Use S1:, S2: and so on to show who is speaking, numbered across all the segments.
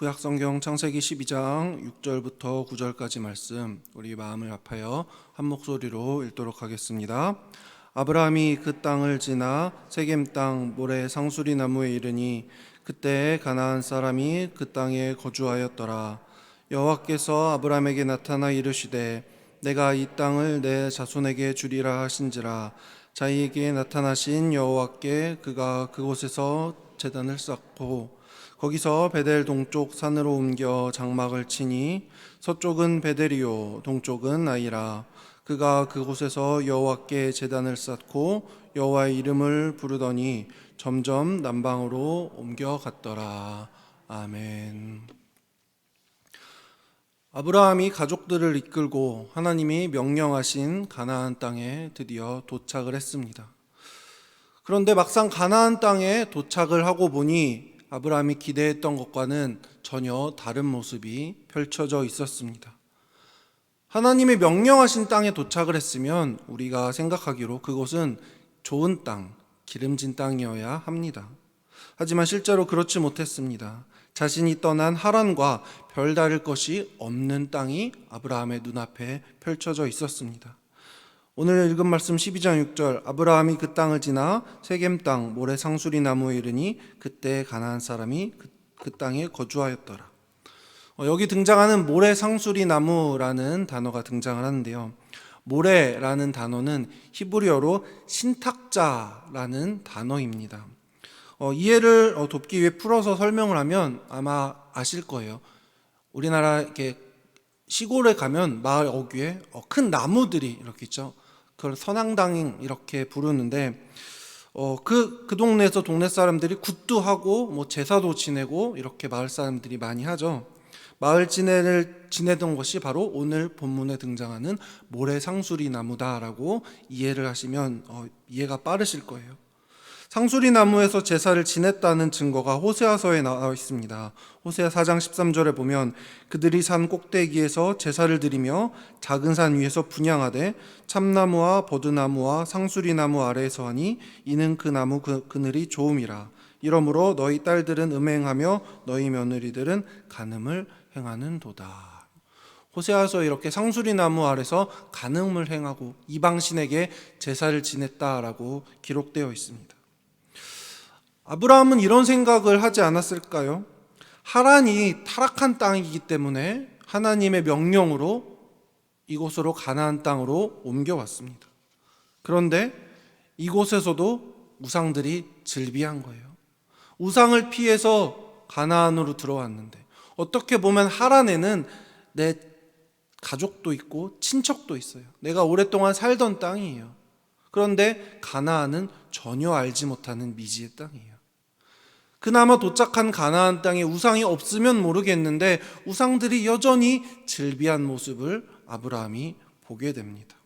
S1: 구약성경 창세기 12장 6절부터 9절까지 말씀, 우리 마음을 합하여 한 목소리로 읽도록 하겠습니다. 아브라함이 그 땅을 지나 세겜 땅 모래 상수리 나무에 이르니 그때 가나안 사람이 그 땅에 거주하였더라. 여호와께서 아브라함에게 나타나 이르시되 내가 이 땅을 내 자손에게 주리라 하신지라. 자기에게 나타나신 여호와께 그가 그곳에서 제단을 쌓고 거기서 베델 동쪽 산으로 옮겨 장막을 치니 서쪽은 베델이요 동쪽은 아이라. 그가 그곳에서 여호와께 제단을 쌓고 여호와의 이름을 부르더니 점점 남방으로 옮겨갔더라. 아멘. 아브라함이 가족들을 이끌고 하나님이 명령하신 가나안 땅에 드디어 도착을 했습니다. 그런데 막상 가나안 땅에 도착을 하고 보니 아브라함이 기대했던 것과는 전혀 다른 모습이 펼쳐져 있었습니다. 하나님이 명령하신 땅에 도착을 했으면 우리가 생각하기로 그곳은 좋은 땅, 기름진 땅이어야 합니다. 하지만 실제로 그렇지 못했습니다. 자신이 떠난 하란과 별다를 것이 없는 땅이 아브라함의 눈앞에 펼쳐져 있었습니다. 오늘 읽은 말씀 12장 6절, 아브라함이 그 땅을 지나 세겜 땅 모래 상수리 나무에 이르니 그때 가나안 사람이 그 땅에 거주하였더라. 여기 등장하는 모래 상수리 나무라는 단어가 등장을 하는데요. 모래라는 단어는 히브리어로 신탁자라는 단어입니다. 이해를 돕기 위해 풀어서 설명을 하면 아마 아실 거예요. 우리나라 이렇게 시골에 가면 마을 어귀에 큰 나무들이 이렇게 있죠. 그걸 선앙당 이렇게 부르는데 그 동네에서 동네 사람들이 굿도 하고 뭐 제사도 지내고 이렇게 마을 사람들이 많이 하죠. 마을 지내를 지내던 것이 바로 오늘 본문에 등장하는 모래 상수리 나무다라고 이해를 하시면 이해가 빠르실 거예요. 상수리 나무에서 제사를 지냈다는 증거가 호세아서에 나와 있습니다. 호세아 4장 13절에 보면 그들이 산 꼭대기에서 제사를 드리며 작은 산 위에서 분향하되 참나무와 버드나무와 상수리 나무 아래에서 하니 이는 그 나무 그늘이 좋음이라. 이러므로 너희 딸들은 음행하며 너희 며느리들은 간음을 행하는도다. 호세아서 이렇게 상수리 나무 아래서 간음을 행하고 이방신에게 제사를 지냈다라고 기록되어 있습니다. 아브라함은 이런 생각을 하지 않았을까요? 하란이 타락한 땅이기 때문에 하나님의 명령으로 이곳으로 가나안 땅으로 옮겨왔습니다. 그런데 이곳에서도 우상들이 즐비한 거예요. 우상을 피해서 가나안으로 들어왔는데 어떻게 보면 하란에는 내 가족도 있고 친척도 있어요. 내가 오랫동안 살던 땅이에요. 그런데 가나안은 전혀 알지 못하는 미지의 땅이에요. 그나마 도착한 가나안 땅에 우상이 없으면 모르겠는데 우상들이 여전히 즐비한 모습을 아브라함이 보게 됩니다.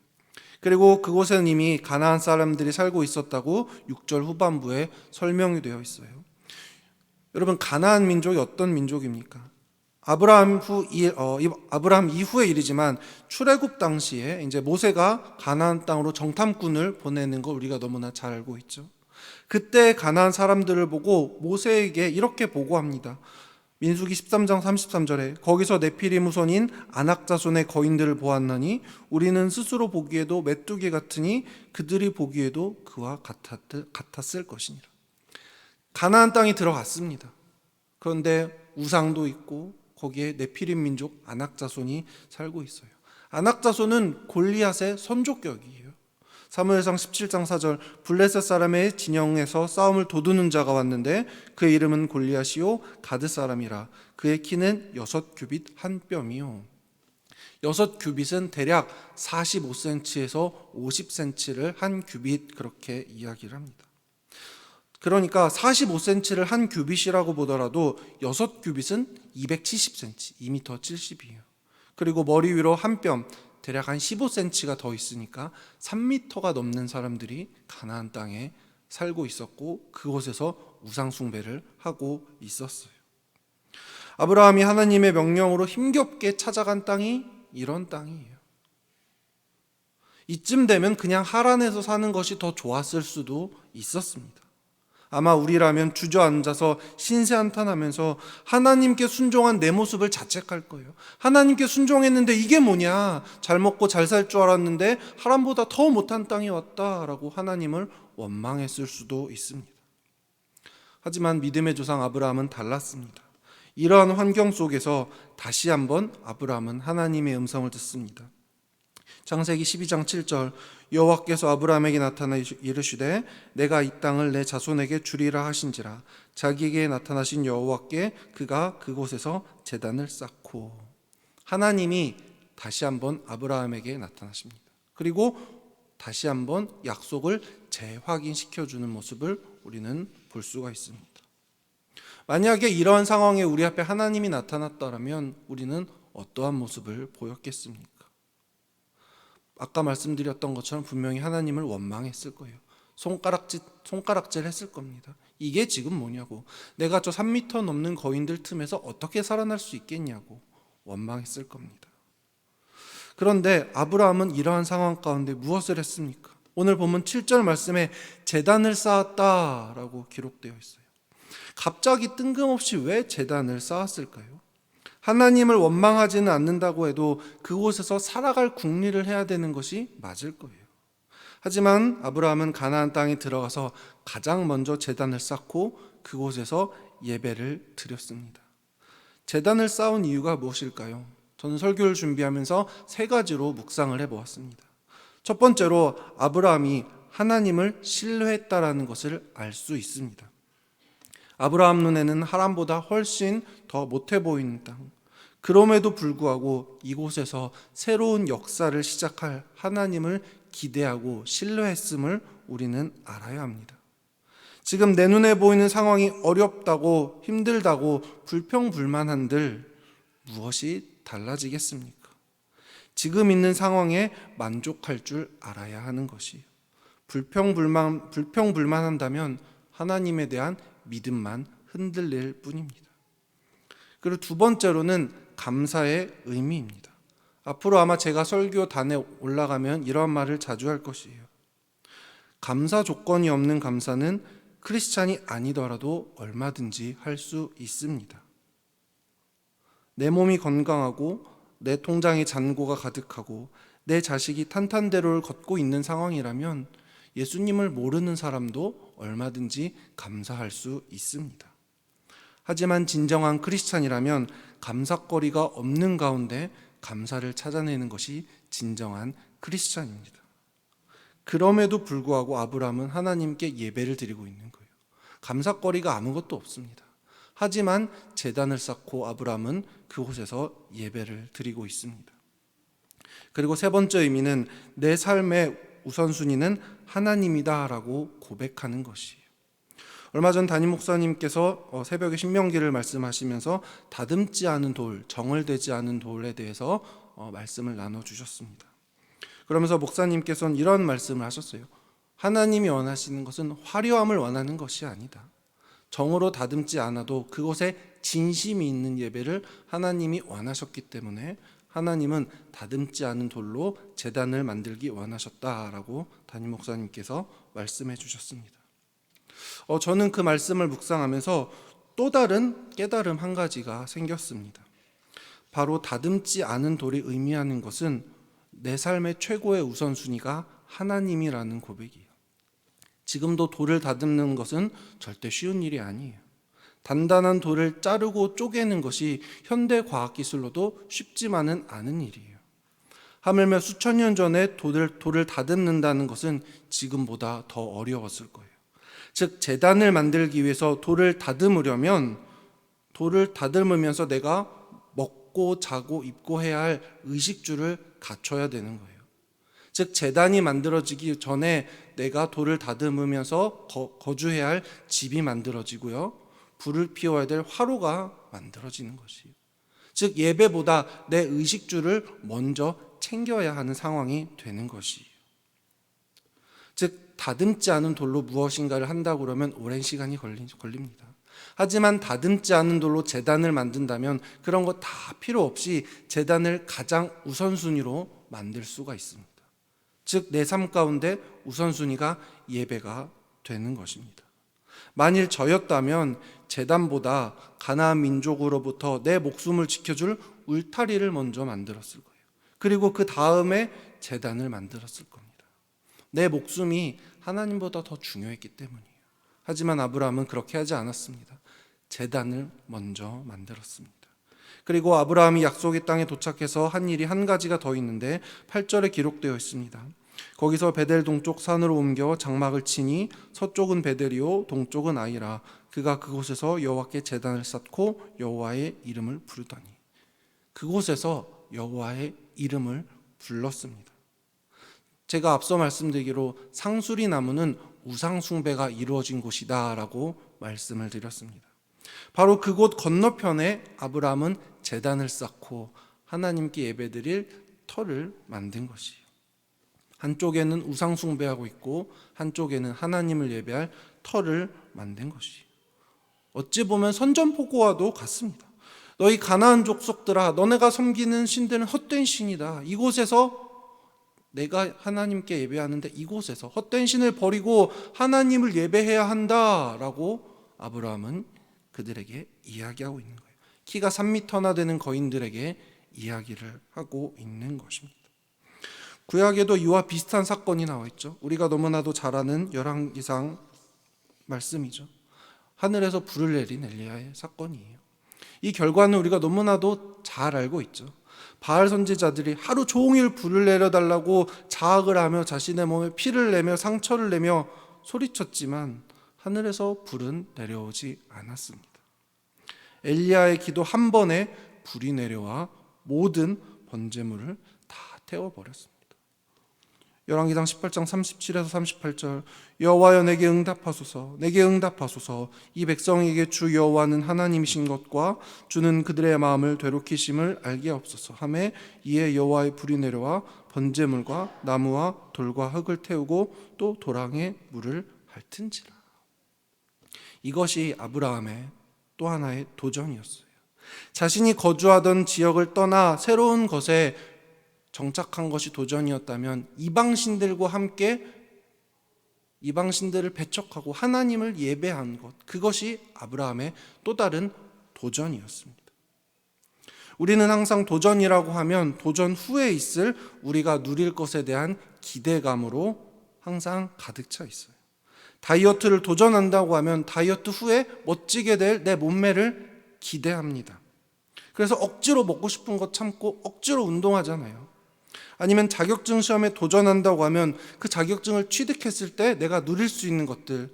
S1: 그리고 그곳에는 이미 가나안 사람들이 살고 있었다고 6절 후반부에 설명이 되어 있어요. 여러분, 가나안 민족이 어떤 민족입니까? 아브라함 이후의 일이지만 출애굽 당시에 이제 모세가 가나안 땅으로 정탐꾼을 보내는 걸 우리가 너무나 잘 알고 있죠. 그때 가나안 사람들을 보고 모세에게 이렇게 보고합니다. 민수기 13장 33절에 거기서 네피림 후손인 아낙 자손의 거인들을 보았나니 우리는 스스로 보기에도 메뚜기 같으니 그들이 보기에도 그와 같았을 것이니라. 가나안 땅에 들어갔습니다. 그런데 우상도 있고 거기에 네피림 민족 아낙 자손이 살고 있어요. 아낙 자손은 골리앗의 선족격이에요. 사무엘상 17장 4절, 블레셋 사람의 진영에서 싸움을 도두는 자가 왔는데 그의 이름은 골리앗이요 가드 사람이라. 그의 키는 6규빗 한 뼘이요. 6규빗은 대략 45cm에서 50cm를 한 규빗, 그렇게 이야기를 합니다. 그러니까 45cm를 한 규빗이라고 보더라도 6규빗은 270cm, 2m 70이에요. 그리고 머리 위로 한 뼘, 대략 한 15cm가 더 있으니까 3m가 넘는 사람들이 가나안 땅에 살고 있었고 그곳에서 우상 숭배를 하고 있었어요. 아브라함이 하나님의 명령으로 힘겹게 찾아간 땅이 이런 땅이에요. 이쯤 되면 그냥 하란에서 사는 것이 더 좋았을 수도 있었습니다. 아마 우리라면 주저앉아서 신세한탄하면서 하나님께 순종한 내 모습을 자책할 거예요. 하나님께 순종했는데 이게 뭐냐? 잘 먹고 잘 살 줄 알았는데 하람보다 더 못한 땅이 왔다라고 하나님을 원망했을 수도 있습니다. 하지만 믿음의 조상 아브라함은 달랐습니다. 이러한 환경 속에서 다시 한번 아브라함은 하나님의 음성을 듣습니다. 창세기 12장 7절, 여호와께서 아브라함에게 나타나 이르시되 내가 이 땅을 내 자손에게 주리라 하신지라. 자기에게 나타나신 여호와께 그가 그곳에서 제단을 쌓고. 하나님이 다시 한번 아브라함에게 나타나십니다. 그리고 다시 한번 약속을 재확인시켜주는 모습을 우리는 볼 수가 있습니다. 만약에 이러한 상황에 우리 앞에 하나님이 나타났다면 우리는 어떠한 모습을 보였겠습니까? 아까 말씀드렸던 것처럼 분명히 하나님을 원망했을 거예요. 손가락질 했을 겁니다. 이게 지금 뭐냐고. 내가 저 3m 넘는 거인들 틈에서 어떻게 살아날 수 있겠냐고 원망했을 겁니다. 그런데 아브라함은 이러한 상황 가운데 무엇을 했습니까? 오늘 본문 7절 말씀에 제단을 쌓았다라고 기록되어 있어요. 갑자기 뜬금없이 왜 제단을 쌓았을까요? 하나님을 원망하지는 않는다고 해도 그곳에서 살아갈 궁리를 해야 되는 것이 맞을 거예요. 하지만 아브라함은 가나안 땅에 들어가서 가장 먼저 제단을 쌓고 그곳에서 예배를 드렸습니다. 제단을 쌓은 이유가 무엇일까요? 저는 설교를 준비하면서 3가지로 묵상을 해보았습니다. 첫 번째로 아브라함이 하나님을 신뢰했다라는 것을 알 수 있습니다. 아브라함 눈에는 하란보다 훨씬 더 못해 보이는 땅, 그럼에도 불구하고 이곳에서 새로운 역사를 시작할 하나님을 기대하고 신뢰했음을 우리는 알아야 합니다. 지금 내 눈에 보이는 상황이 어렵다고 힘들다고 불평불만한들 무엇이 달라지겠습니까? 지금 있는 상황에 만족할 줄 알아야 하는 것이에요. 불평불만한다면 하나님에 대한 믿음만 흔들릴 뿐입니다. 그리고 두 번째로는 감사의 의미입니다. 앞으로 아마 제가 설교단에 올라가면 이런 말을 자주 할 것이에요. 감사 조건이 없는 감사는 크리스찬이 아니더라도 얼마든지 할 수 있습니다. 내 몸이 건강하고 내 통장에 잔고가 가득하고 내 자식이 탄탄대로를 걷고 있는 상황이라면 예수님을 모르는 사람도 얼마든지 감사할 수 있습니다. 하지만 진정한 크리스찬이라면 감사거리가 없는 가운데 감사를 찾아내는 것이 진정한 크리스찬입니다. 그럼에도 불구하고 아브라함은 하나님께 예배를 드리고 있는 거예요. 감사거리가 아무것도 없습니다. 하지만 제단을 쌓고 아브라함은 그곳에서 예배를 드리고 있습니다. 그리고 세 번째 의미는 내 삶의 우선순위는 하나님이다라고 고백하는 것이에요. 얼마 전 담임 목사님께서 새벽에 신명기를 말씀하시면서 다듬지 않은 돌, 정을되지 않은 돌에 대해서 말씀을 나눠주셨습니다. 그러면서 목사님께서는 이런 말씀을 하셨어요. 하나님이 원하시는 것은 화려함을 원하는 것이 아니다. 정으로 다듬지 않아도 그곳에 진심이 있는 예배를 하나님이 원하셨기 때문에 하나님은 다듬지 않은 돌로 제단을 만들기 원하셨다라고 담임 목사님께서 말씀해 주셨습니다. 저는 그 말씀을 묵상하면서 또 다른 깨달음 한 가지가 생겼습니다. 바로 다듬지 않은 돌이 의미하는 것은 내 삶의 최고의 우선순위가 하나님이라는 고백이에요. 지금도 돌을 다듬는 것은 절대 쉬운 일이 아니에요. 단단한 돌을 자르고 쪼개는 것이 현대 과학기술로도 쉽지만은 않은 일이에요. 하물며 수천 년 전에 돌을 다듬는다는 것은 지금보다 더 어려웠을 거예요. 즉 제단을 만들기 위해서 돌을 다듬으면서 내가 먹고 자고 입고 해야 할 의식주를 갖춰야 되는 거예요. 즉 제단이 만들어지기 전에 내가 돌을 다듬으면서 거주해야 할 집이 만들어지고요. 불을 피워야 될 화로가 만들어지는 것이에요. 즉 예배보다 내 의식주를 먼저 챙겨야 하는 상황이 되는 것이에요. 즉 다듬지 않은 돌로 무엇인가를 한다고 그러면 오랜 시간이 걸립니다. 하지만 다듬지 않은 돌로 제단을 만든다면 그런 거 다 필요 없이 제단을 가장 우선순위로 만들 수가 있습니다. 즉 내 삶 가운데 우선순위가 예배가 되는 것입니다. 만일 저였다면 제단보다 가나안 민족으로부터 내 목숨을 지켜줄 울타리를 먼저 만들었을 거예요. 그리고 그 다음에 제단을 만들었을 겁니다. 내 목숨이 하나님보다 더 중요했기 때문이에요. 하지만 아브라함은 그렇게 하지 않았습니다. 제단을 먼저 만들었습니다. 그리고 아브라함이 약속의 땅에 도착해서 한 일이 한 가지가 더 있는데 8절에 기록되어 있습니다. 거기서 베델 동쪽 산으로 옮겨 장막을 치니 서쪽은 베델이요 동쪽은 아이라. 그가 그곳에서 여호와께 제단을 쌓고 여호와의 이름을 부르더니. 그곳에서 여호와의 이름을 불렀습니다. 제가 앞서 말씀드리기로 상수리 나무는 우상 숭배가 이루어진 곳이다 라고 말씀을 드렸습니다. 바로 그곳 건너편에 아브라함은 제단을 쌓고 하나님께 예배드릴 터를 만든 것이에요. 한쪽에는 우상 숭배하고 있고 한쪽에는 하나님을 예배할 터를 만든 것이에요. 어찌 보면 선전포고와도 같습니다. 너희 가나안 족속들아, 너네가 섬기는 신들은 헛된 신이다. 이곳에서 내가 하나님께 예배하는데 이곳에서 헛된 신을 버리고 하나님을 예배해야 한다라고 아브라함은 그들에게 이야기하고 있는 거예요. 키가 3m나 되는 거인들에게 이야기를 하고 있는 것입니다. 구약에도 이와 비슷한 사건이 나와 있죠. 우리가 너무나도 잘 아는 열왕기상 말씀이죠. 하늘에서 불을 내린 엘리야의 사건이에요. 이 결과는 우리가 너무나도 잘 알고 있죠. 바알 선지자들이 하루 종일 불을 내려달라고 자학을 하며 자신의 몸에 피를 내며 상처를 내며 소리쳤지만 하늘에서 불은 내려오지 않았습니다. 엘리야의 기도 한 번에 불이 내려와 모든 번제물을 다 태워버렸습니다. 열왕기상 18장 37에서 38절 여호와여 내게 응답하소서 내게 응답하소서 이 백성에게 주 여호와는 하나님이신 것과 주는 그들의 마음을 되돌이키심을 알게 하옵소서 하매 이에 여호와의 불이 내려와 번제물과 나무와 돌과 흙을 태우고 또 도랑에 물을 핥은지라. 이것이 아브라함의 또 하나의 도전이었어요. 자신이 거주하던 지역을 떠나 새로운 것에 정착한 것이 도전이었다면 이방신들과 함께 이방신들을 배척하고 하나님을 예배한 것, 그것이 아브라함의 또 다른 도전이었습니다. 우리는 항상 도전이라고 하면 도전 후에 있을 우리가 누릴 것에 대한 기대감으로 항상 가득 차 있어요. 다이어트를 도전한다고 하면 다이어트 후에 멋지게 될 내 몸매를 기대합니다. 그래서 억지로 먹고 싶은 거 참고 억지로 운동하잖아요. 아니면 자격증 시험에 도전한다고 하면 그 자격증을 취득했을 때 내가 누릴 수 있는 것들,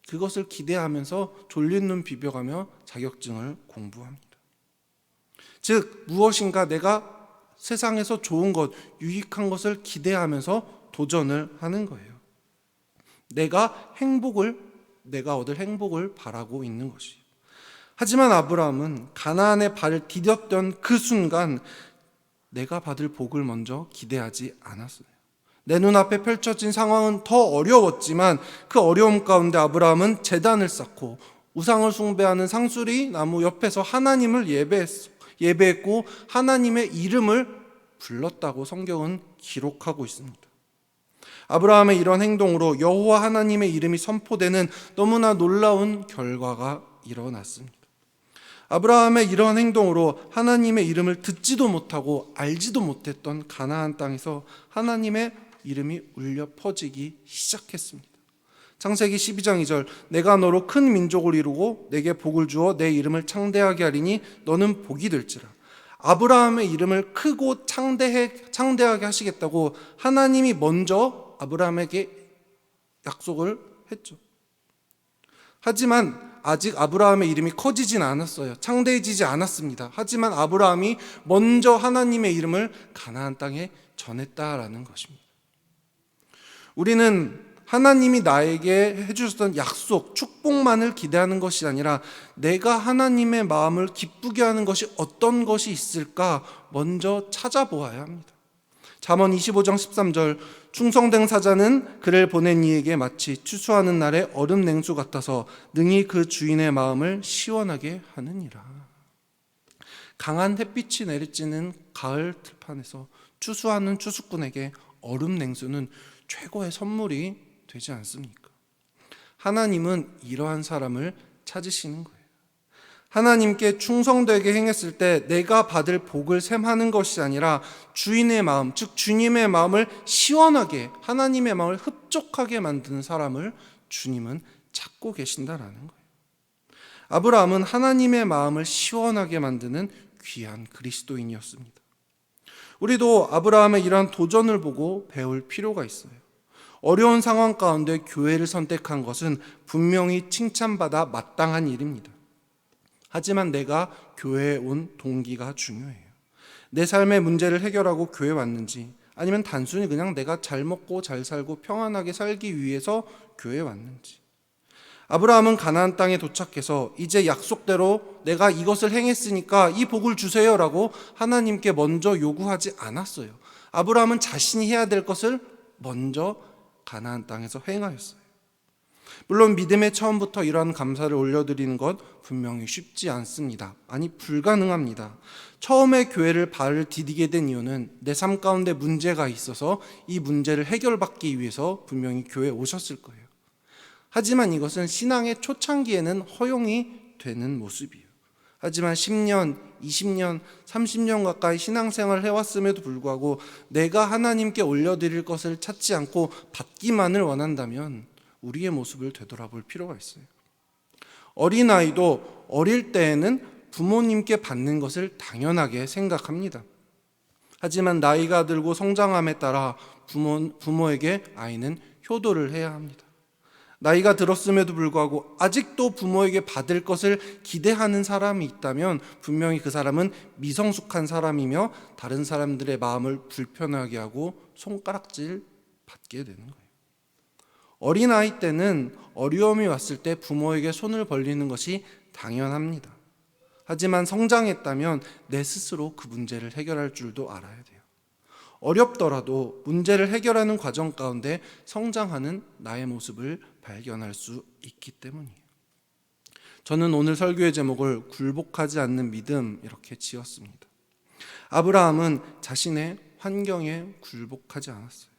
S1: 그것을 기대하면서 졸린 눈 비벼가며 자격증을 공부합니다. 즉 무엇인가 내가 세상에서 좋은 것, 유익한 것을 기대하면서 도전을 하는 거예요. 내가 얻을 행복을 바라고 있는 것이에요. 하지만 아브라함은 가나안에 발을 디뎠던 그 순간 내가 받을 복을 먼저 기대하지 않았어요. 내 눈앞에 펼쳐진 상황은 더 어려웠지만 그 어려움 가운데 아브라함은 제단을 쌓고 우상을 숭배하는 상수리 나무 옆에서 하나님을 예배했고 하나님의 이름을 불렀다고 성경은 기록하고 있습니다. 아브라함의 이런 행동으로 여호와 하나님의 이름이 선포되는 너무나 놀라운 결과가 일어났습니다. 아브라함의 이런 행동으로 하나님의 이름을 듣지도 못하고 알지도 못했던 가나안 땅에서 하나님의 이름이 울려 퍼지기 시작했습니다. 창세기 12장 2절 내가 너로 큰 민족을 이루고 내게 복을 주어 내 이름을 창대하게 하리니 너는 복이 될지라. 아브라함의 이름을 크고 창대하게 하시겠다고 하나님이 먼저 아브라함에게 약속을 했죠. 하지만 아직 아브라함의 이름이 커지진 않았어요. 창대해지지 않았습니다. 하지만 아브라함이 먼저 하나님의 이름을 가나안 땅에 전했다라는 것입니다. 우리는 하나님이 나에게 해주셨던 약속, 축복만을 기대하는 것이 아니라 내가 하나님의 마음을 기쁘게 하는 것이 어떤 것이 있을까 먼저 찾아보아야 합니다. 잠언 25장 13절 충성된 사자는 그를 보낸 이에게 마치 추수하는 날의 얼음 냉수 같아서 능히 그 주인의 마음을 시원하게 하느니라. 강한 햇빛이 내리쬐는 가을 들판에서 추수하는 추수꾼에게 얼음 냉수는 최고의 선물이 되지 않습니까? 하나님은 이러한 사람을 찾으시는 거예요. 하나님께 충성되게 행했을 때 내가 받을 복을 셈하는 것이 아니라 주인의 마음, 즉 주님의 마음을 시원하게, 하나님의 마음을 흡족하게 만드는 사람을 주님은 찾고 계신다라는 거예요. 아브라함은 하나님의 마음을 시원하게 만드는 귀한 그리스도인이었습니다. 우리도 아브라함의 이러한 도전을 보고 배울 필요가 있어요. 어려운 상황 가운데 교회를 선택한 것은 분명히 칭찬받아 마땅한 일입니다. 하지만 내가 교회에 온 동기가 중요해요. 내 삶의 문제를 해결하고 교회에 왔는지, 아니면 단순히 그냥 내가 잘 먹고 잘 살고 평안하게 살기 위해서 교회에 왔는지. 아브라함은 가나안 땅에 도착해서 이제 약속대로 내가 이것을 행했으니까 이 복을 주세요라고 하나님께 먼저 요구하지 않았어요. 아브라함은 자신이 해야 될 것을 먼저 가나안 땅에서 행하였어요. 물론 믿음의 처음부터 이러한 감사를 올려드리는 것 분명히 쉽지 않습니다. 아니, 불가능합니다. 처음에 교회를 발을 디디게 된 이유는 내 삶 가운데 문제가 있어서 이 문제를 해결받기 위해서 분명히 교회에 오셨을 거예요. 하지만 이것은 신앙의 초창기에는 허용이 되는 모습이에요. 하지만 10년, 20년, 30년 가까이 신앙생활을 해왔음에도 불구하고 내가 하나님께 올려드릴 것을 찾지 않고 받기만을 원한다면 우리의 모습을 되돌아볼 필요가 있어요. 어린아이도 어릴 때에는 부모님께 받는 것을 당연하게 생각합니다. 하지만 나이가 들고 성장함에 따라 부모에게 아이는 효도를 해야 합니다. 나이가 들었음에도 불구하고 아직도 부모에게 받을 것을 기대하는 사람이 있다면 분명히 그 사람은 미성숙한 사람이며 다른 사람들의 마음을 불편하게 하고 손가락질 받게 되는 거예요. 어린아이 때는 어려움이 왔을 때 부모에게 손을 벌리는 것이 당연합니다. 하지만 성장했다면 내 스스로 그 문제를 해결할 줄도 알아야 돼요. 어렵더라도 문제를 해결하는 과정 가운데 성장하는 나의 모습을 발견할 수 있기 때문이에요. 저는 오늘 설교의 제목을 굴복하지 않는 믿음 이렇게 지었습니다. 아브라함은 자신의 환경에 굴복하지 않았어요.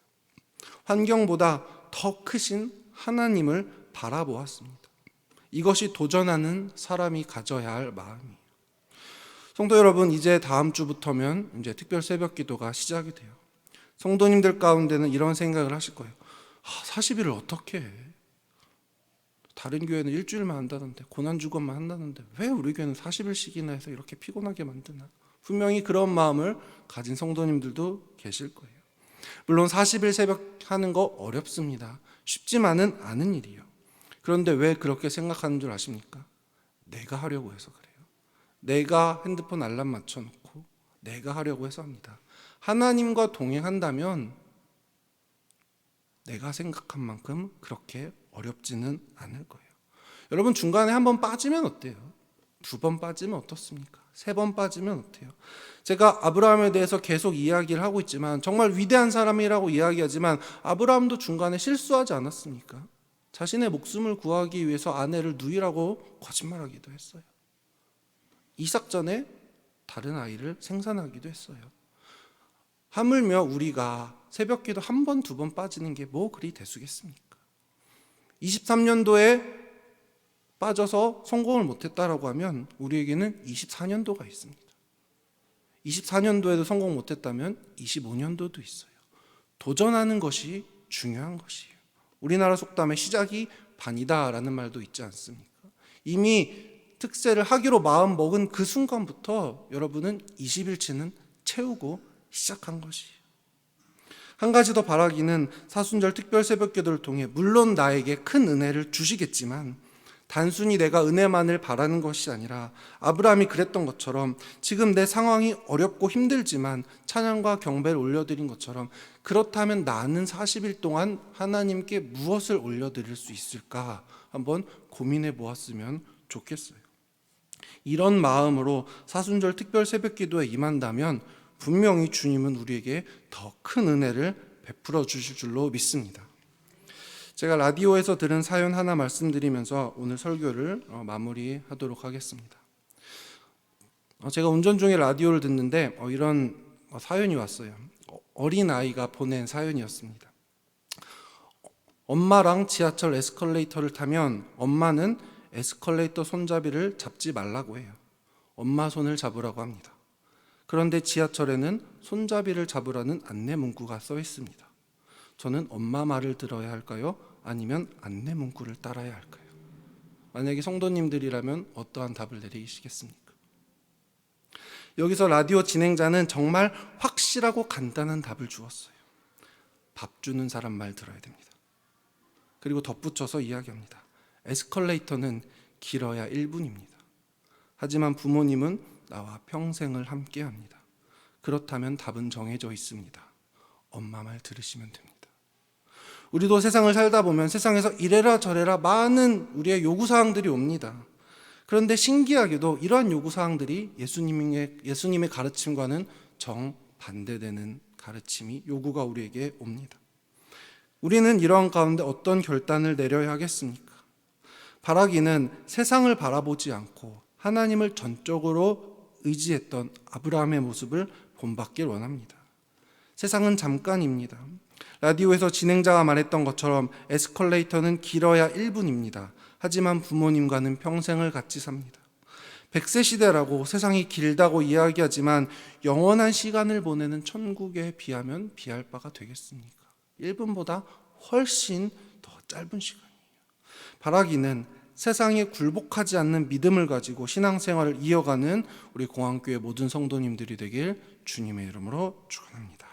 S1: 환경보다 더 크신 하나님을 바라보았습니다. 이것이 도전하는 사람이 가져야 할 마음이에요. 성도 여러분, 이제 다음 주부터면 이제 특별 새벽 기도가 시작이 돼요. 성도님들 가운데는 이런 생각을 하실 거예요. 40일을 어떻게 해? 다른 교회는 일주일만 한다던데, 고난주간만 한다던데 왜 우리 교회는 40일씩이나 해서 이렇게 피곤하게 만드나? 분명히 그런 마음을 가진 성도님들도 계실 거예요. 물론 40일 새벽 하는 거 어렵습니다. 쉽지만은 않은 일이에요. 그런데 왜 그렇게 생각하는 줄 아십니까? 내가 하려고 해서 그래요. 내가 핸드폰 알람 맞춰놓고 내가 하려고 해서 합니다. 하나님과 동행한다면 내가 생각한 만큼 그렇게 어렵지는 않을 거예요. 여러분, 중간에 한 번 빠지면 어때요? 2번 빠지면 어떻습니까? 3번 빠지면 어때요? 제가 아브라함에 대해서 계속 이야기를 하고 있지만 정말 위대한 사람이라고 이야기하지만 아브라함도 중간에 실수하지 않았습니까? 자신의 목숨을 구하기 위해서 아내를 누이라고 거짓말하기도 했어요. 이삭 전에 다른 아이를 생산하기도 했어요. 하물며 우리가 새벽기도 1번, 2번 빠지는 게 뭐 그리 대수겠습니까? 23년도에 빠져서 성공을 못했다라고 하면 우리에게는 24년도가 있습니다. 24년도에도 성공 못했다면 25년도도 있어요. 도전하는 것이 중요한 것이에요. 우리나라 속담에 시작이 반이다라는 말도 있지 않습니까? 이미 특세를 하기로 마음 먹은 그 순간부터 여러분은 20일치는 채우고 시작한 것이에요. 한 가지 더 바라기는 사순절 특별 새벽기도를 통해 물론 나에게 큰 은혜를 주시겠지만 단순히 내가 은혜만을 바라는 것이 아니라 아브라함이 그랬던 것처럼 지금 내 상황이 어렵고 힘들지만 찬양과 경배를 올려드린 것처럼 그렇다면 나는 40일 동안 하나님께 무엇을 올려드릴 수 있을까 한번 고민해 보았으면 좋겠어요. 이런 마음으로 사순절 특별 새벽기도에 임한다면 분명히 주님은 우리에게 더 큰 은혜를 베풀어 주실 줄로 믿습니다. 제가 라디오에서 들은 사연 하나 말씀드리면서 오늘 설교를 마무리하도록 하겠습니다. 제가 운전 중에 라디오를 듣는데 이런 사연이 왔어요. 어린아이가 보낸 사연이었습니다. 엄마랑 지하철 에스컬레이터를 타면 엄마는 에스컬레이터 손잡이를 잡지 말라고 해요. 엄마 손을 잡으라고 합니다. 그런데 지하철에는 손잡이를 잡으라는 안내 문구가 써 있습니다. 저는 엄마 말을 들어야 할까요? 아니면 안내 문구를 따라야 할까요? 만약에 성도님들이라면 어떠한 답을 내리시겠습니까? 여기서 라디오 진행자는 정말 확실하고 간단한 답을 주었어요. 밥 주는 사람 말 들어야 됩니다. 그리고 덧붙여서 이야기합니다. 에스컬레이터는 길어야 1분입니다. 하지만 부모님은 나와 평생을 함께합니다. 그렇다면 답은 정해져 있습니다. 엄마 말 들으시면 됩니다. 우리도 세상을 살다 보면 세상에서 이래라 저래라 많은 우리의 요구사항들이 옵니다. 그런데 신기하게도 이러한 요구사항들이 예수님의 가르침과는 정반대되는 가르침이 요구가 우리에게 옵니다. 우리는 이러한 가운데 어떤 결단을 내려야 하겠습니까? 바라기는 세상을 바라보지 않고 하나님을 전적으로 의지했던 아브라함의 모습을 본받길 원합니다. 세상은 잠깐입니다. 라디오에서 진행자가 말했던 것처럼 에스컬레이터는 길어야 1분입니다. 하지만 부모님과는 평생을 같이 삽니다. 100세 시대라고 세상이 길다고 이야기하지만 영원한 시간을 보내는 천국에 비하면 비할 바가 되겠습니까? 1분보다 훨씬 더 짧은 시간이에요. 바라기는 세상에 굴복하지 않는 믿음을 가지고 신앙생활을 이어가는 우리 공항교회 모든 성도님들이 되길 주님의 이름으로 축원합니다.